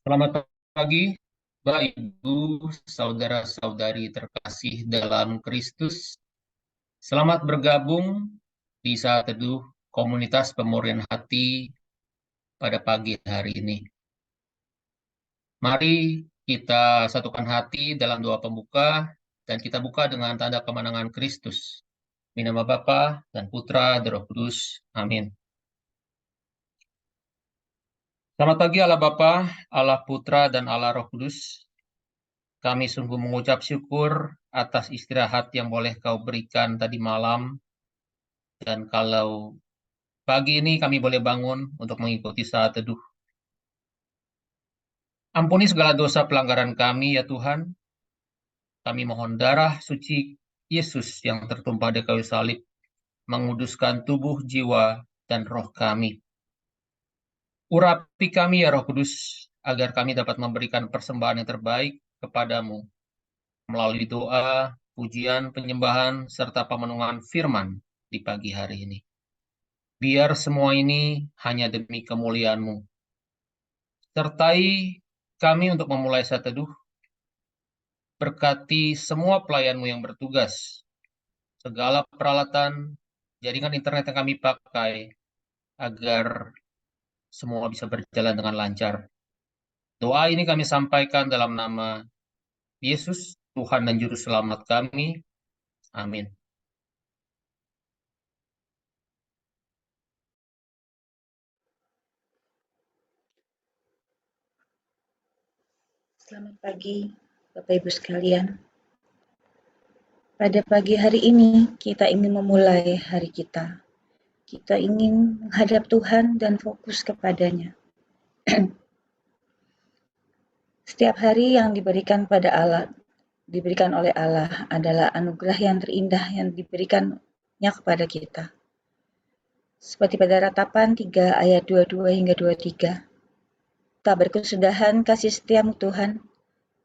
Selamat pagi, Bapak, Ibu, saudara-saudari terkasih dalam Kristus. Selamat bergabung di saat teduh komunitas pemurian hati pada pagi hari ini. Mari kita satukan hati dalam doa pembuka dan kita buka dengan tanda kemenangan Kristus. Di nama Bapa dan Putra dan Roh Kudus. Amin. Selamat pagi Allah Bapa, Allah Putra dan Allah Roh Kudus. Kami sungguh mengucap syukur atas istirahat yang boleh Kau berikan tadi malam. Dan kalau pagi ini kami boleh bangun untuk mengikuti saat teduh. Ampuni segala dosa pelanggaran kami ya Tuhan. Kami mohon darah suci Yesus yang tertumpah di kayu salib menguduskan tubuh, jiwa, dan roh kami. Urapi kami ya Roh Kudus, agar kami dapat memberikan persembahan yang terbaik kepadamu melalui doa, pujian, penyembahan, serta pemenuhan firman di pagi hari ini. Biar semua ini hanya demi kemuliaan-Mu. Sertai kami untuk memulai saat teduh. Berkati semua pelayan-Mu yang bertugas. Segala peralatan, jaringan internet yang kami pakai, agar semua bisa berjalan dengan lancar. Doa ini kami sampaikan dalam nama Yesus, Tuhan dan Juru Selamat kami. Amin. Selamat pagi, Bapak Ibu sekalian. Pada pagi hari ini, kita ingin memulai hari kita. Kita ingin menghadap Tuhan dan fokus kepadanya. Setiap hari yang diberikan oleh Allah adalah anugerah yang terindah yang diberikannya kepada kita. Seperti pada Ratapan 3 ayat 22 hingga 23. Tak berkesudahan kasih setiamu Tuhan,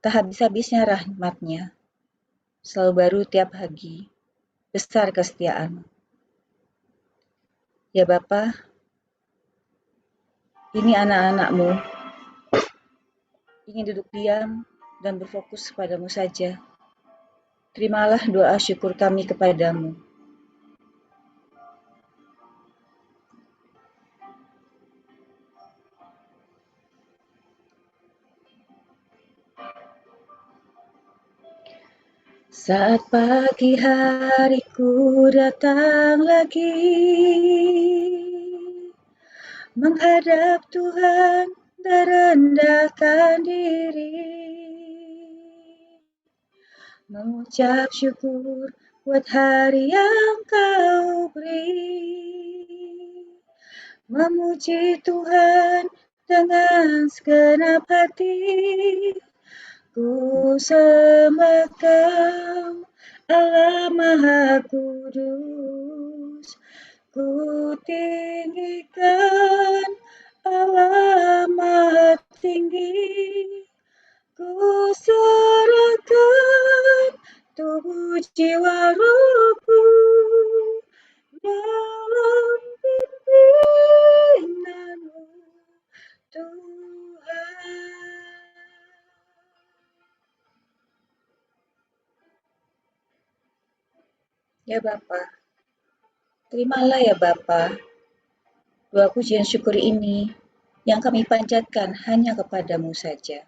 tak habis-habisnya rahmat-Nya. Selalu baru tiap pagi, besar kesetiaan-Mu. Ya Bapa, ini anak-anak-Mu ingin duduk diam dan berfokus padamu saja. Terimalah doa syukur kami kepadamu. Saat pagi hariku datang lagi, menghadap Tuhan dan rendahkan diri, mengucap syukur buat hari yang Kau beri, memuji Tuhan dengan segenap hati. Ku sembah Kau, Allah Maha Kudus. Ku tinggikan Allah Maha Tinggi. Ku serahkan tubuh jiwa rohku dalam pimpinanmu, Tuhan. Ya Bapa, terimalah ya Bapa, doa pujian syukur ini yang kami panjatkan hanya kepadamu saja.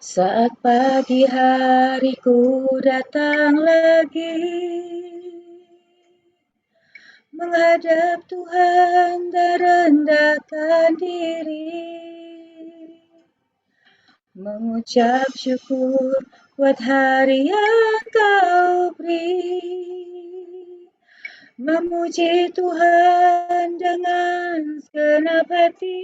Saat pagi hariku datang lagi, menghadap Tuhan dan rendahkan diri, mengucap syukur buat hari yang Kau beri, memuji Tuhan dengan segenap hati.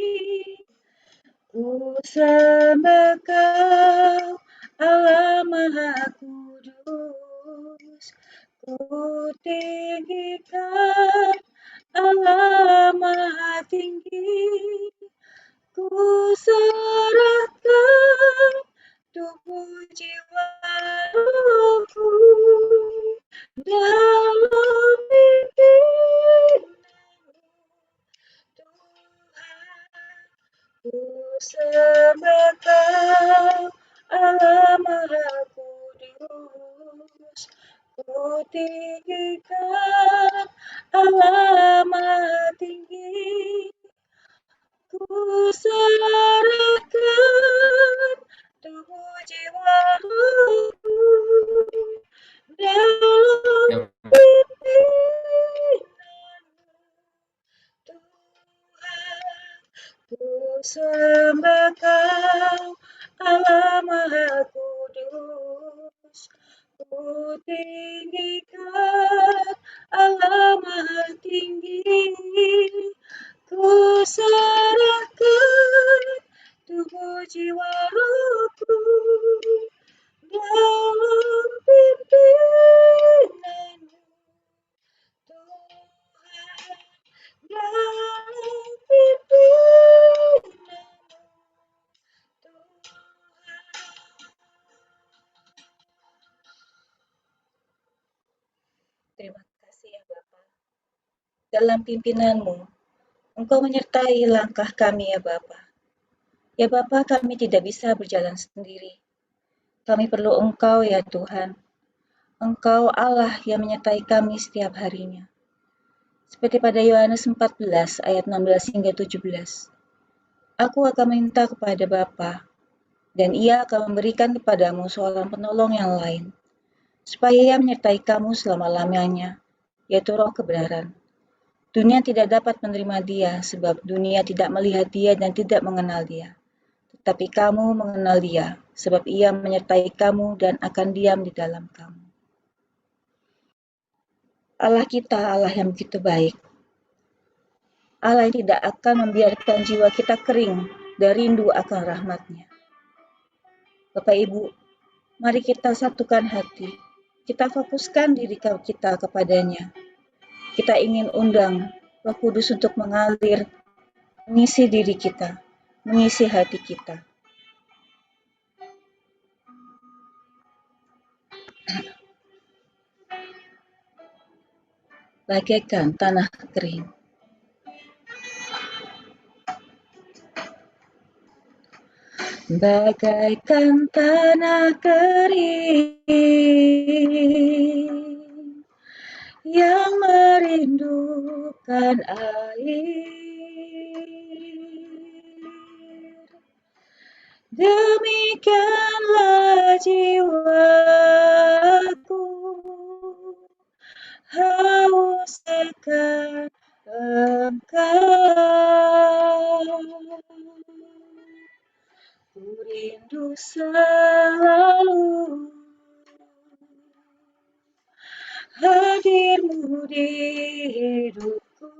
Ku sembah Kau, Allah Maha Kudus. Ku tinggikan Allah Maha Tinggi. Ku serahkan tubuh jiwa rohku dalam pimpinanmu, Tuhan. Ku tinggikan Allah Maha Tinggi, ku serahkan tubuh jiwa rohku dalam Yang pimpinanmu, Tuhan. Ku sembah Kau, Allah Maha Kudus. Ku tinggikan Allah Maha Tinggi. Ku serahkan tubuh jiwa rohku dalam pimpinanmu, Tuhan. Dalam pimpinanmu, Tuhan. Terima kasih ya Bapa. Dalam pimpinanmu, Engkau menyertai langkah kami ya Bapa. Ya Bapa, kami tidak bisa berjalan sendiri. Kami perlu Engkau ya Tuhan. Engkau Allah yang menyertai kami setiap harinya. Seperti pada Yohanes 14 ayat 16 hingga 17. Aku akan minta kepada Bapa, dan Ia akan memberikan kepadamu seorang penolong yang lain, supaya Ia menyertai kamu selama-lamanya, yaitu Roh kebenaran. Dunia tidak dapat menerima Dia, sebab dunia tidak melihat Dia dan tidak mengenal Dia. Tetapi kamu mengenal Dia, sebab Ia menyertai kamu dan akan diam di dalam kamu. Allah kita, Allah yang begitu baik. Allah yang tidak akan membiarkan jiwa kita kering dan rindu akan rahmat-Nya. Bapak Ibu, mari kita satukan hati. Kita fokuskan diri kita kepadanya. Kita ingin undang Roh Kudus untuk mengalir, mengisi diri kita, mengisi hati kita. Bagaikan tanah kering. Bagaikan tanah kering yang merindukan air. Demikianlah jiwaku haus akan Engkau. Ku rindu selalu hadir-Mu di hidupku,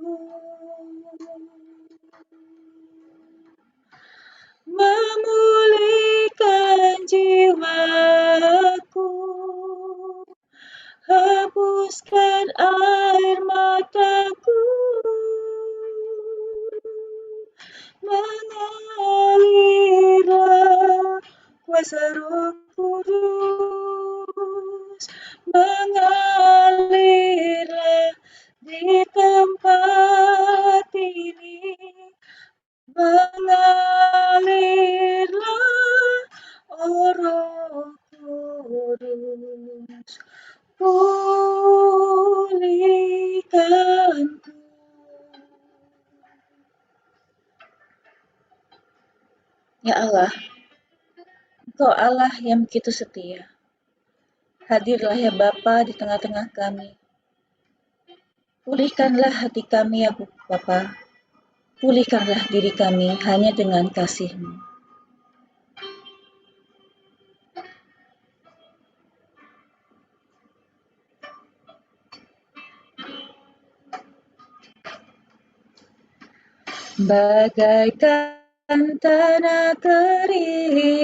memulihkan jiwaku, hapuskan air mataku, mengalirlah kuasa Roh Kudus, mengalirlah di tempat ini, mengalirlah, oh Roh Kudus, pulihkanku. Ya Allah, Engkau Allah yang begitu setia. Hadirlah ya Bapa di tengah-tengah kami. Pulihkanlah hati kami ya Bapa. Pulihkanlah diri kami hanya dengan kasih-Mu. Bagaikan tanah kering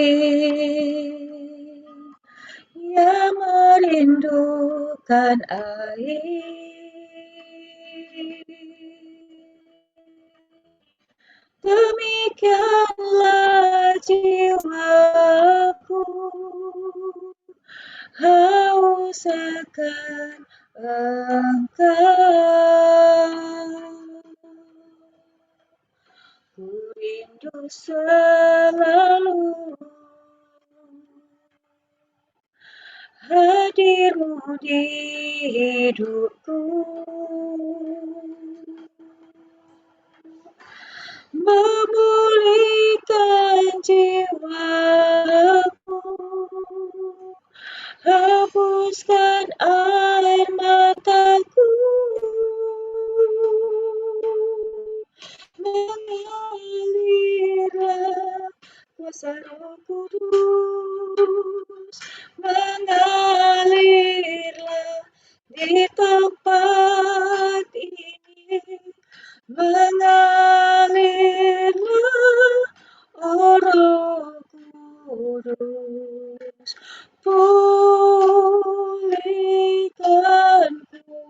yang merindukan air. Demikianlah jiwaku haus akan Engkau. Ku rindu selalu hadirmu di hidupku, memulihkan jiwaku, hapuskan air mataku, mengalirlah kuasa Roh Kudus, mengalirlah di tempat ini, mengalirlah, oh Roh Kudus, pulihkanku,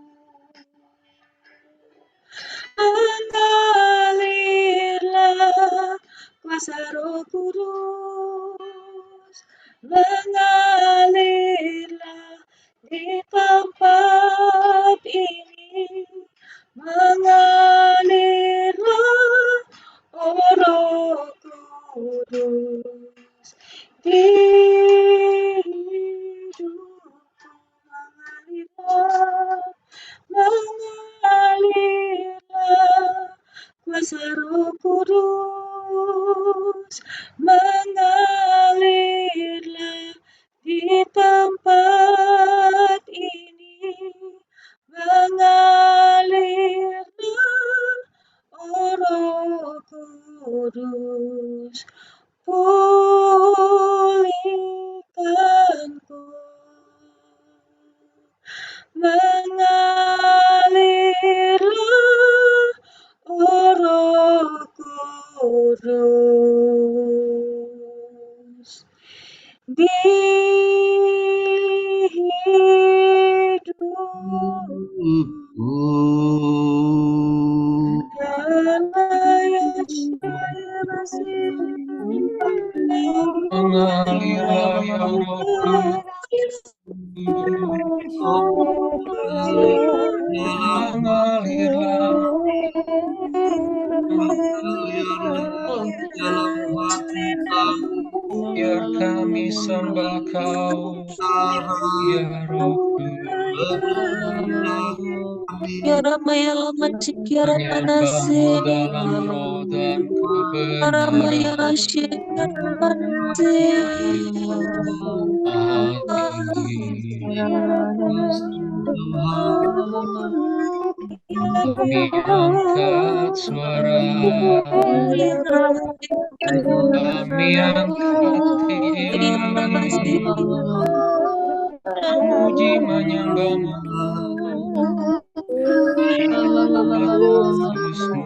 mengalirlah kuasa Roh Kudus, mengalirlah di tempat ini, mengalirlah, oh Roh Kudus, di hidupku, mengalirlah, mengalirlah kuasa Roh Kudus, mengalirlah di tempat ini, mengalirlah, oh Roh Kudus, pulihkanku, mengalirlah, oh Roh Kudus, di hidupku, Mengalirlah ya Roh Kudus, mengalirlah dalam hati kami, biar kami sembah Kau, ya Roh Kiara Maya Lama Cikiara Manase menyembahmu dalam roh dan Kiara Maya kebenaran. Rashikiara Manase Kami angkat suara, kami angkat hati, memuji menyembahmu, kudusmu,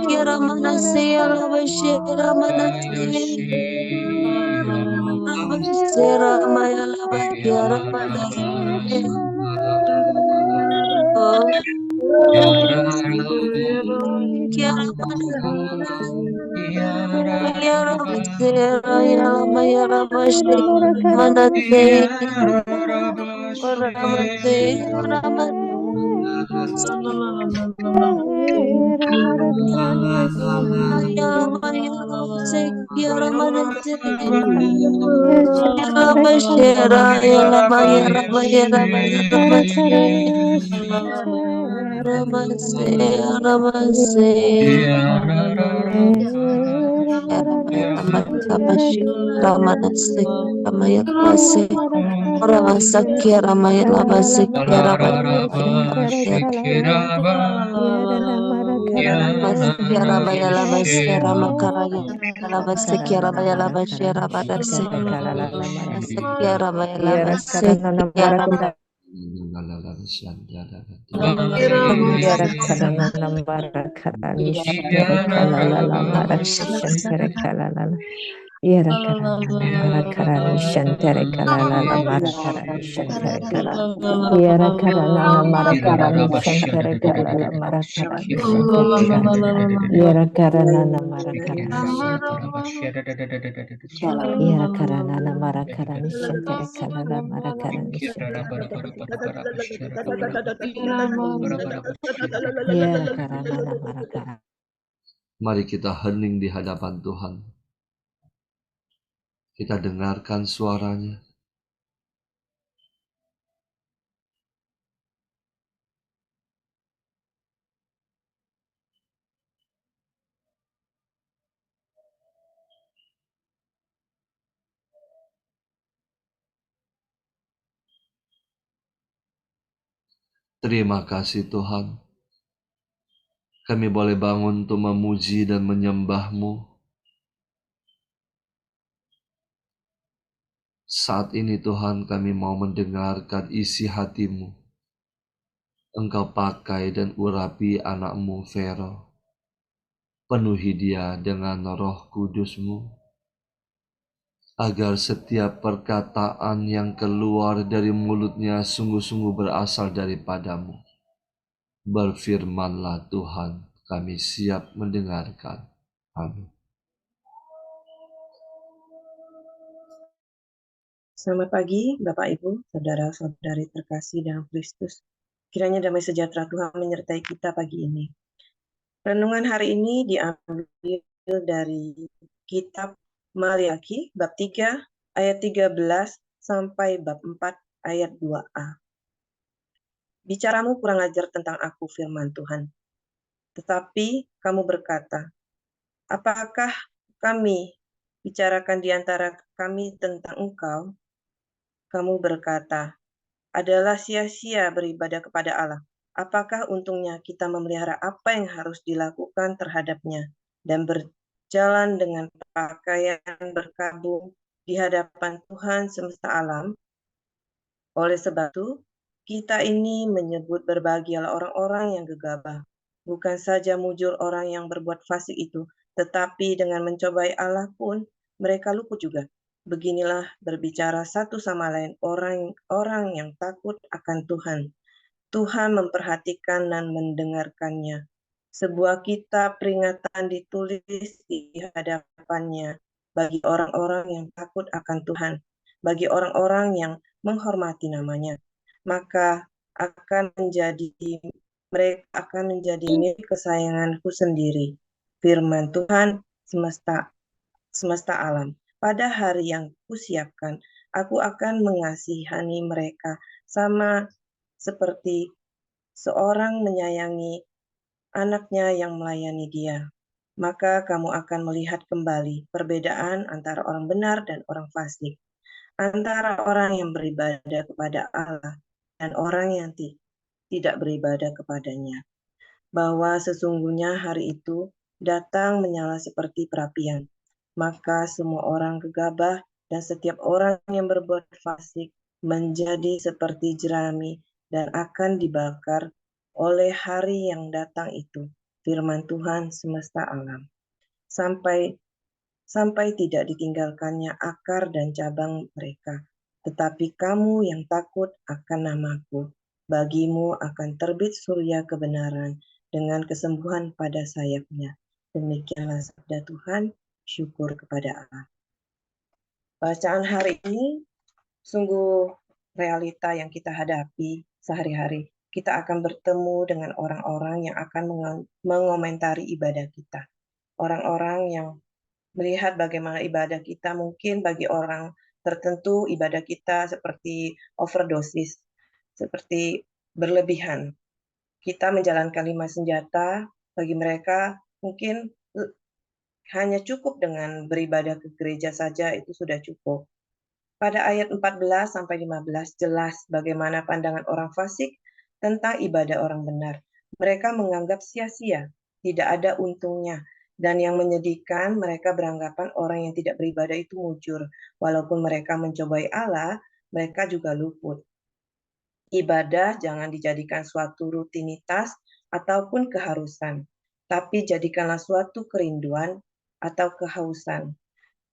Kiara Manase Alabashira Manase Sera Maya Laba Kiara Manase Kiara Kiara Sera Yala Maya Labashi Manase Ramase Yala Maya Labase Kiara Manase Rabashira Yala Maya Rabaya Rabaya Ramase Ramase Ramanase Ramaya Labase Ramasakia Ramaya Labase Ramaskia Rabaya Labase Ramakaraya Labase Rabaya Labase Rabadase Sakia Rabaya Labase Yara karana mara karani shantere kalala mara karani shantere kala. Yara karana mara karani shantere kalala mara karani shantere kala. Yara karana mara karani shantere. Yara karana mara karani shantere kalala mara karani shantere. Yara karana mara karani. Mari kita hening di hadapan Tuhan. Kita dengarkan suaranya. Terima kasih Tuhan. Kami boleh bangun untuk memuji dan menyembah-Mu. Saat ini Tuhan kami mau mendengarkan isi hati-Mu. Engkau pakai dan urapi anak-Mu Vero. Penuhi dia dengan Roh Kudus-Mu, agar setiap perkataan yang keluar dari mulutnya sungguh-sungguh berasal daripada-Mu. Berfirmanlah Tuhan, kami siap mendengarkan. Amin. Selamat pagi, Bapak Ibu, saudara-saudari terkasih dalam Kristus. Kiranya damai sejahtera Tuhan menyertai kita pagi ini. Renungan hari ini diambil dari kitab Maliaki, bab 3, ayat 13, sampai bab 4, ayat 2a. Bicaramu kurang ajar tentang aku, firman Tuhan. Tetapi kamu berkata, apakah kami bicarakan di antara kami tentang engkau? Kamu berkata, adalah sia-sia beribadah kepada Allah. Apakah untungnya kita memelihara apa yang harus dilakukan terhadapnya dan berjalan dengan pakaian berkabung di hadapan Tuhan semesta alam? Oleh sebab itu, kita ini menyebut berbahagialah orang-orang yang gegabah. Bukan saja mujur orang yang berbuat fasik itu, tetapi dengan mencobai Allah pun mereka luput juga. Beginilah berbicara satu sama lain orang yang takut akan Tuhan. Tuhan memperhatikan dan mendengarkannya. Sebuah kitab peringatan ditulis di hadapannya bagi orang-orang yang takut akan Tuhan, bagi orang-orang yang menghormati namanya. Maka mereka akan menjadi milik kesayanganku sendiri. Firman Tuhan semesta alam. Pada hari yang kusiapkan, aku akan mengasihani mereka sama seperti seorang menyayangi anaknya yang melayani dia. Maka kamu akan melihat kembali perbedaan antara orang benar dan orang fasik, antara orang yang beribadah kepada Allah dan orang yang tidak beribadah kepadanya. Bahwa sesungguhnya hari itu datang menyala seperti perapian. Maka semua orang gegabah dan setiap orang yang berbuat fasik menjadi seperti jerami dan akan dibakar oleh hari yang datang itu. Firman Tuhan semesta alam. Sampai tidak ditinggalkannya akar dan cabang mereka. Tetapi kamu yang takut akan namaku, bagimu akan terbit surya kebenaran dengan kesembuhan pada sayapnya. Demikianlah sabda Tuhan, syukur kepada Allah. Bacaan hari ini sungguh realita yang kita hadapi sehari-hari. Kita akan bertemu dengan orang-orang yang akan mengomentari ibadah kita. Orang-orang yang melihat bagaimana ibadah kita, mungkin bagi orang tertentu ibadah kita seperti overdosis, seperti berlebihan. Kita menjalankan 5 senjata, bagi mereka mungkin hanya cukup dengan beribadah ke gereja saja itu sudah cukup. Pada ayat 14-15 jelas bagaimana pandangan orang fasik tentang ibadah orang benar. Mereka menganggap sia-sia, tidak ada untungnya. Dan yang menyedihkan, mereka beranggapan orang yang tidak beribadah itu mujur. Walaupun mereka mencobai Allah, mereka juga luput. Ibadah jangan dijadikan suatu rutinitas ataupun keharusan, tapi jadikanlah suatu kerinduan atau kehausan.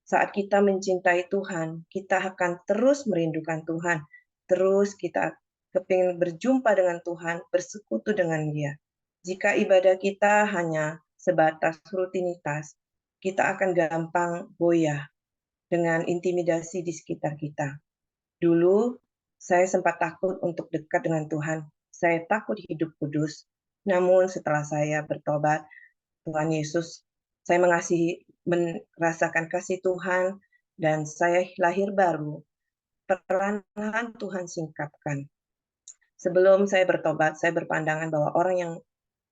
Saat kita mencintai Tuhan, kita akan terus merindukan Tuhan. Terus kita kepingin berjumpa dengan Tuhan, bersekutu dengan Dia. Jika ibadah kita hanya sebatas rutinitas, kita akan gampang goyah dengan intimidasi di sekitar kita. Dulu, saya sempat takut untuk dekat dengan Tuhan. Saya takut hidup kudus. Namun setelah saya bertobat, Tuhan Yesus, saya merasakan kasih Tuhan, dan saya lahir baru. Perlahan-lahan Tuhan singkapkan. Sebelum saya bertobat, saya berpandangan bahwa orang yang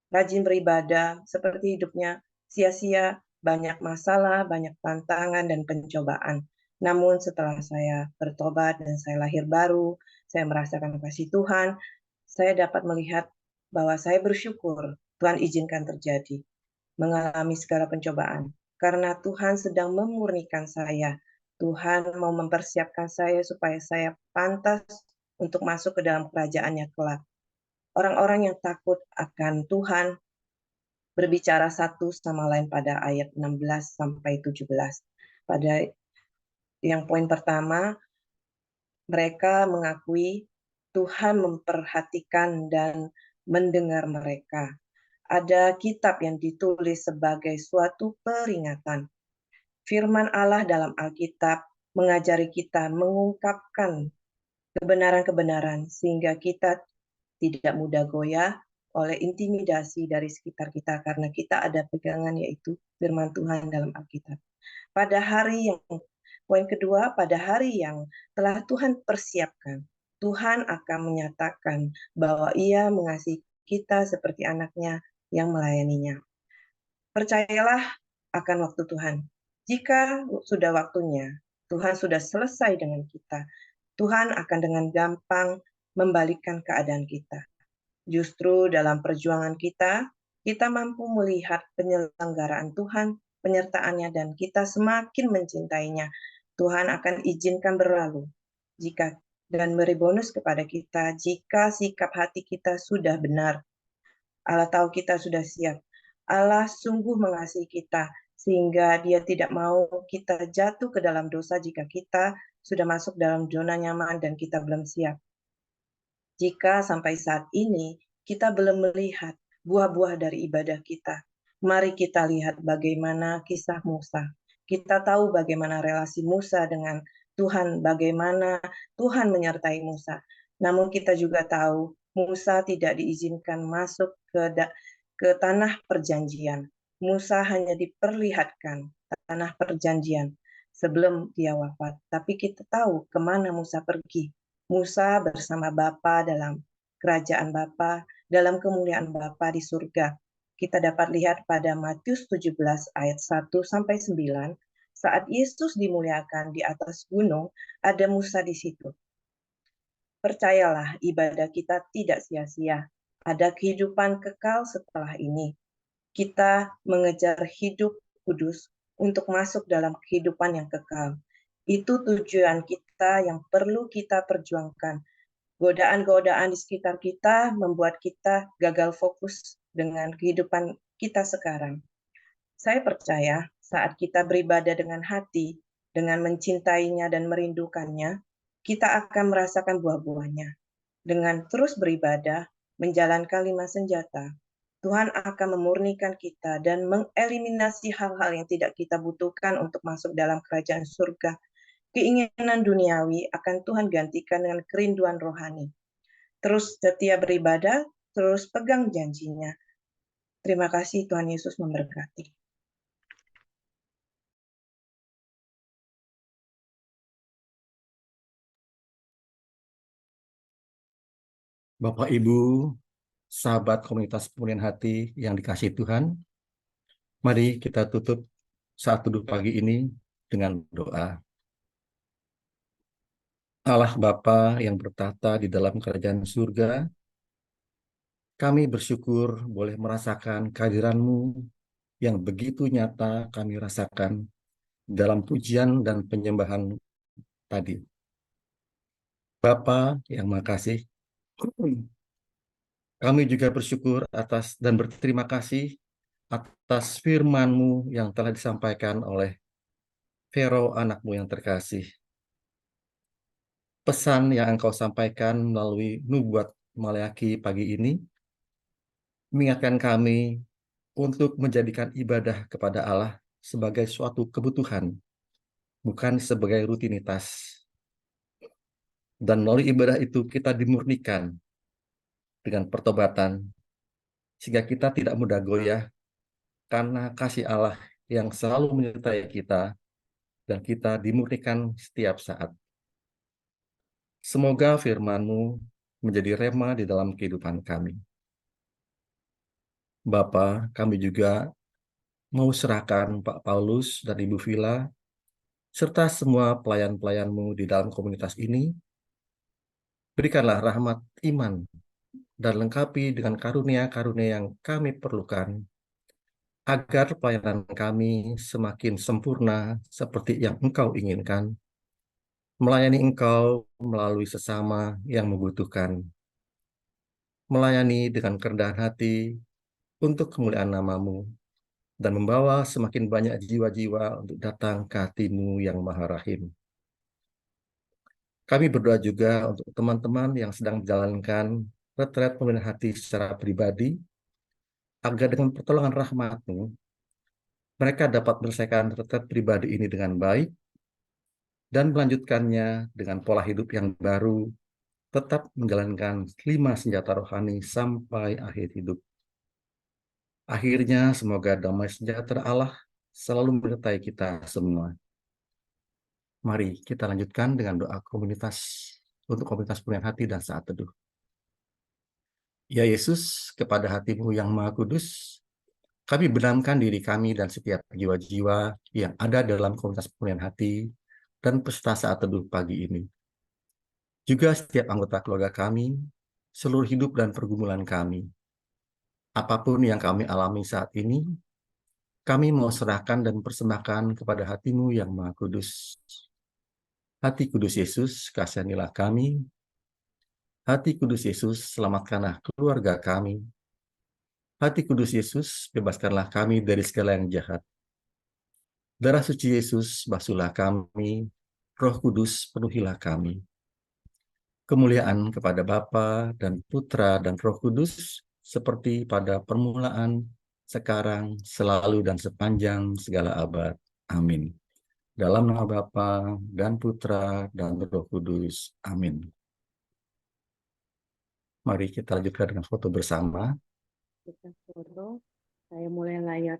rajin beribadah, seperti hidupnya sia-sia, banyak masalah, banyak tantangan dan pencobaan. Namun setelah saya bertobat dan saya lahir baru, saya merasakan kasih Tuhan, saya dapat melihat bahwa saya bersyukur Tuhan izinkan terjadi, mengalami segala pencobaan. Karena Tuhan sedang memurnikan saya. Tuhan mau mempersiapkan saya supaya saya pantas untuk masuk ke dalam kerajaan-Nya kelak. Orang-orang yang takut akan Tuhan berbicara satu sama lain pada ayat 16 sampai 17. Pada yang poin pertama, mereka mengakui Tuhan memperhatikan dan mendengar mereka. Ada kitab yang ditulis sebagai suatu peringatan. Firman Allah dalam Alkitab mengajari kita mengungkapkan kebenaran-kebenaran sehingga kita tidak mudah goyah oleh intimidasi dari sekitar kita karena kita ada pegangan yaitu firman Tuhan dalam Alkitab. Pada hari yang poin kedua, pada hari yang telah Tuhan persiapkan, Tuhan akan menyatakan bahwa Ia mengasihi kita seperti anaknya yang melayaninya. Percayalah akan waktu Tuhan. Jika sudah waktunya, Tuhan sudah selesai dengan kita. Tuhan akan dengan gampang membalikkan keadaan kita. Justru dalam perjuangan kita, kita mampu melihat penyelenggaraan Tuhan, penyertaannya, dan kita semakin mencintainya. Tuhan akan izinkan berlalu dan beri bonus kepada kita jika sikap hati kita sudah benar. Allah tahu kita sudah siap. Allah sungguh mengasihi kita, sehingga Dia tidak mau kita jatuh ke dalam dosa jika kita sudah masuk dalam zona nyaman dan kita belum siap. Jika sampai saat ini kita belum melihat buah-buah dari ibadah kita, mari kita lihat bagaimana kisah Musa. Kita tahu bagaimana relasi Musa dengan Tuhan, bagaimana Tuhan menyertai Musa. Namun kita juga tahu Musa tidak diizinkan masuk ke tanah perjanjian. Musa hanya diperlihatkan tanah perjanjian sebelum dia wafat. Tapi kita tahu kemana Musa pergi. Musa bersama Bapa dalam kerajaan Bapa, dalam kemuliaan Bapa di surga. Kita dapat lihat pada Matius 17 ayat 1 sampai 9, saat Yesus dimuliakan di atas gunung, ada Musa di situ. Percayalah, ibadah kita tidak sia-sia. Ada kehidupan kekal setelah ini. Kita mengejar hidup kudus untuk masuk dalam kehidupan yang kekal. Itu tujuan kita yang perlu kita perjuangkan. Godaan-godaan di sekitar kita membuat kita gagal fokus dengan kehidupan kita sekarang. Saya percaya saat kita beribadah dengan hati, dengan mencintainya dan merindukannya, kita akan merasakan buah-buahnya. Dengan terus beribadah, menjalankan 5 senjata, Tuhan akan memurnikan kita dan mengeliminasi hal-hal yang tidak kita butuhkan untuk masuk dalam kerajaan surga. Keinginan duniawi akan Tuhan gantikan dengan kerinduan rohani. Terus setia beribadah, terus pegang janjinya. Terima kasih, Tuhan Yesus memberkati. Bapak, Ibu, sahabat komunitas pemulihan hati yang dikasihi Tuhan, mari kita tutup saat teduh pagi ini dengan doa. Allah Bapa yang bertahta di dalam kerajaan surga, kami bersyukur boleh merasakan kehadiran-Mu yang begitu nyata kami rasakan dalam pujian dan penyembahan tadi. Bapa yang makasih, kami juga bersyukur atas dan berterima kasih atas firman-Mu yang telah disampaikan oleh Vero, anakmu yang terkasih, pesan yang engkau sampaikan melalui nubuat Maleaki pagi ini mengingatkan kami untuk menjadikan ibadah kepada Allah sebagai suatu kebutuhan, bukan sebagai rutinitas. Dan melalui ibadah itu kita dimurnikan dengan pertobatan, sehingga kita tidak mudah goyah karena kasih Allah yang selalu menyertai kita, dan kita dimurnikan setiap saat. Semoga firman-Mu menjadi rema di dalam kehidupan kami. Bapa, kami juga mau serahkan Pak Paulus dan Ibu Vila, serta semua pelayan-pelayan-Mu di dalam komunitas ini. Berikanlah rahmat iman dan lengkapi dengan karunia-karunia yang kami perlukan, agar pelayanan kami semakin sempurna seperti yang Engkau inginkan, melayani Engkau melalui sesama yang membutuhkan, melayani dengan kerendahan hati untuk kemuliaan nama-Mu, dan membawa semakin banyak jiwa-jiwa untuk datang ke hati-Mu yang Maha Rahim. Kami berdoa juga untuk teman-teman yang sedang menjalankan retret pemulihan hati secara pribadi, agar dengan pertolongan rahmat-Mu, mereka dapat menyelesaikan retret pribadi ini dengan baik, dan melanjutkannya dengan pola hidup yang baru, tetap menjalankan 5 senjata rohani sampai akhir hidup. Akhirnya, semoga damai sejahtera Allah selalu menyertai kita semua. Mari kita lanjutkan dengan doa komunitas untuk komunitas pemulihan hati dan saat teduh. Ya Yesus, kepada hati-Mu yang Maha Kudus, kami benamkan diri kami dan setiap jiwa-jiwa yang ada dalam komunitas pemulihan hati dan peserta saat teduh pagi ini. Juga setiap anggota keluarga kami, seluruh hidup dan pergumulan kami. Apapun yang kami alami saat ini, kami mau serahkan dan persembahkan kepada hati-Mu yang Maha Kudus. Hati Kudus Yesus, kasihanilah kami. Hati Kudus Yesus, selamatkanlah keluarga kami. Hati Kudus Yesus, bebaskanlah kami dari segala yang jahat. Darah suci Yesus, basuhlah kami. Roh Kudus, penuhilah kami. Kemuliaan kepada Bapa dan Putra dan Roh Kudus, seperti pada permulaan, sekarang, selalu, dan sepanjang segala abad. Amin. Dalam nama Bapa dan Putra dan Roh Kudus. Amin. Mari kita lanjutkan dengan foto bersama. Kita foto, saya mulai layar